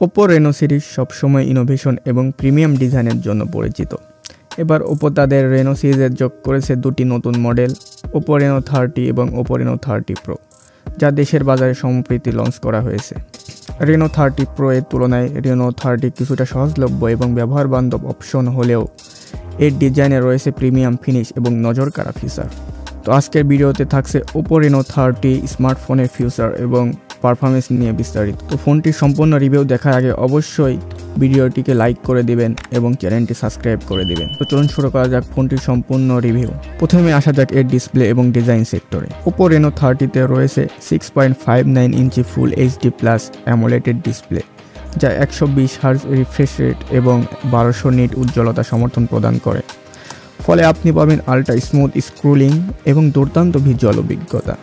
Oppo Reno series সবসময় innovation এবং premium ডিজাইনের জন্য পরিচিত। এবার ওপো তাদের রেনো সিরিজে যোগ করেছে দুটি নতুন মডেল, ওপো রেনো 30 এবং ওপো রেনো 30 প্রো, যা দেশের বাজারে সম্প্রতি লঞ্চ করা হয়েছে। রেনো 30 প্রো এর তুলনায় রেনো 30 কিছুটা সহজলভ্য এবং ব্যবহার বান্ধব অপশন হলেও এর ডিজাইনে রয়েছে প্রিমিয়াম ফিনিশ এবং নজরকাড়া ফিচার। তো আজকের ভিডিওতে থাকছে ওপো রেনো 30 স্মার্টফোনের ফিচার এবং পারফরমেন্স নিয়ে বিস্তারিত। তো ফোনটির সম্পূর্ণ রিভিউ দেখার আগে অবশ্যই ভিডিওটিকে লাইক করে দিবেন এবং চ্যানেলটি সাবস্ক্রাইব করে দিবেন। তো চলুন শুরু করা যাক ফোনটির সম্পূর্ণ রিভিউ। প্রথমে আসা যাক এর ডিসপ্লে এবং ডিজাইন সেক্টরে। ওপো রেনো 30-তে রয়েছে 6.59 inch full HD plus AMOLED display, যা 120 হার্জ রিফ্রেশ রেট এবং 1200 নিট উজ্জ্বলতা সমর্থন প্রদান করে। ফলে আপনি পাবেন আল্ট্রা স্মুথ স্ক্রোলিং এবং দুর্দান্ত ভিজুয়াল অভিজ্ঞতা।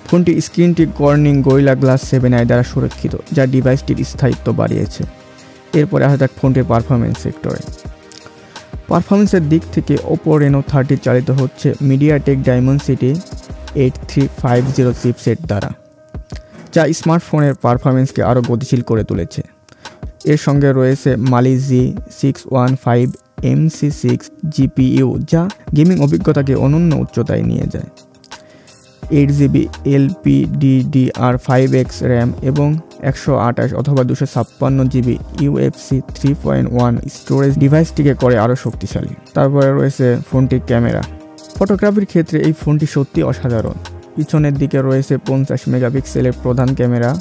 ফোনটির স্ক্রিনটি কর্নিং গরিলা গ্লাস 7i দ্বারা সুরক্ষিত, যা ডিভাইসটির স্থায়িত্ব বাড়িয়েছে। এরপরে আসা যাক ফোনটির পারফরমেন্স সেক্টরে। পারফরমেন্সের দিক থেকে ওপো রেনো 30 চালিত হচ্ছে মিডিয়াটেক ডাইমেনসিটি 8350 চিপসেট দ্বারা, যা স্মার্টফোনের পারফরমেন্সকে আরও গতিশীল করে তুলেছে। এর সঙ্গে রয়েছে মালি G615 MC6 GPU, যা গেমিং অভিজ্ঞতাকে অনন্য উচ্চতায় নিয়ে যায়। 8GB LPDDR5X র্যাম এবং 128 অথবা 256GB UFC 3.1 স্টোরেজ ডিভাইসটিকে করে আরও শক্তিশালী। তারপরে রয়েছে ফোনটির ক্যামেরা। ফটোগ্রাফির ক্ষেত্রে এই ফোনটি সত্যি অসাধারণ। পিছনের দিকে রয়েছে 50 মেগাপিক্সেলের প্রধান ক্যামেরা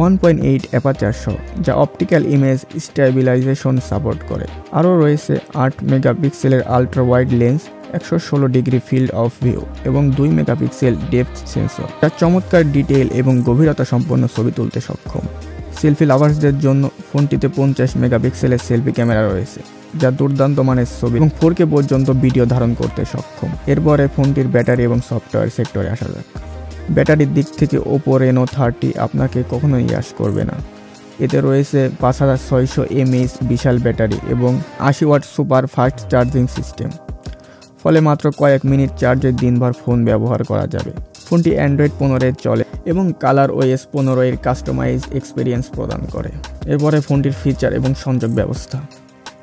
1.8 অ্যাপারচার সহ, যা অপটিক্যাল ইমেজ স্ট্যাবিলাইজেশন সাপোর্ট করে। আরও রয়েছে 8 মেগাপিক্সেলের ultra wide lens, 116 degree field of view এবং 2 মেগাপিক্সেল ডেপথ সেন্সর, যা চমৎকার ডিটেইল এবং গভীরতা সম্পন্ন ছবি তুলতে সক্ষম। সেলফি লাভার্সদের জন্য ফোনটিতে 50 মেগাপিক্সেলের সেলফি ক্যামেরা রয়েছে, যা দুর্দান্ত মানের ছবি এবং 4K পর্যন্ত ভিডিও ধারণ করতে সক্ষম। এরপরে ফোনটির ব্যাটারি এবং সফটওয়্যার সেক্টরে আসা যাক। ব্যাটারির দিক থেকে ওপো রেনো 30 আপনাকে কখনোই নিরাশ করবে না। এতে রয়েছে 5600 mAh বিশাল ব্যাটারি এবং 80 watt super fast charging system, ফলে মাত্র কয়েক মিনিট চার্জে দিনভর ফোন ব্যবহার করা যাবে। ফোনটি অ্যান্ড্রয়েড 15 চলে এবং কালার ওএস 15 এর কাস্টমাইজ এক্সপিরিয়েন্স প্রদান করে। এরপরে ফোনটির ফিচার এবং সংযোগ ব্যবস্থা।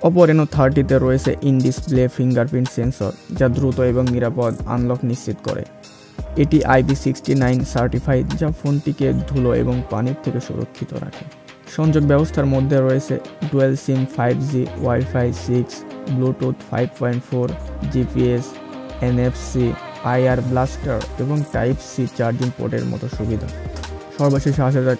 ওপো রেনো 30-তে রয়েছে ইন ডিসপ্লে ফিঙ্গারপ্রিন্ট সেন্সর, যা দ্রুত এবং নিরাপদ আনলক নিশ্চিত করে। এটি IP69 সার্টিফাইড, যা ফোনটিকে ধুলো এবং পানির থেকে সুরক্ষিত রাখে। সংযোগ ব্যবস্থার মধ্যে রয়েছে dual SIM 5G, wifi 6, Bluetooth 5.4, GPS, NFC, IR blaster এবং টাইপ সি চার্জিং পোর্টের মতো সুবিধা। সর্বশেষে আসা যাক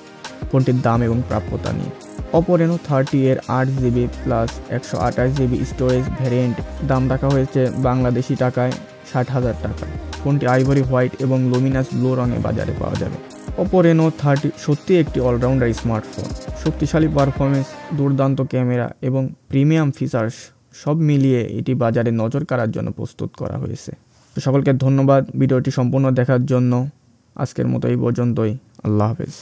ফোনটির দাম এবং প্রাপ্যতা নিয়ে। ওপো রেনো 30 এর 8GB plus 128GB storage variant দাম রাখা হয়েছে বাংলাদেশি টাকায় 60,000 টাকা। ফোনটি আইভরি হোয়াইট এবং লুমিনাস ব্লু রঙে বাজারে পাওয়া যাবে। ওপো রেনো 30 সত্যি একটি অলরাউন্ডার স্মার্টফোন। শক্তিশালী পারফরমেন্স, দুর্দান্ত ক্যামেরা এবং প্রিমিয়াম ফিচার্স সব মিলিয়ে এটি বাজারে নজর কাড়ার জন্য প্রস্তুত করা হয়েছে। তো সকলকে ধন্যবাদ ভিডিওটি সম্পূর্ণ দেখার জন্য। আজকের মতো এই পর্যন্তই। আল্লাহ হাফেজ।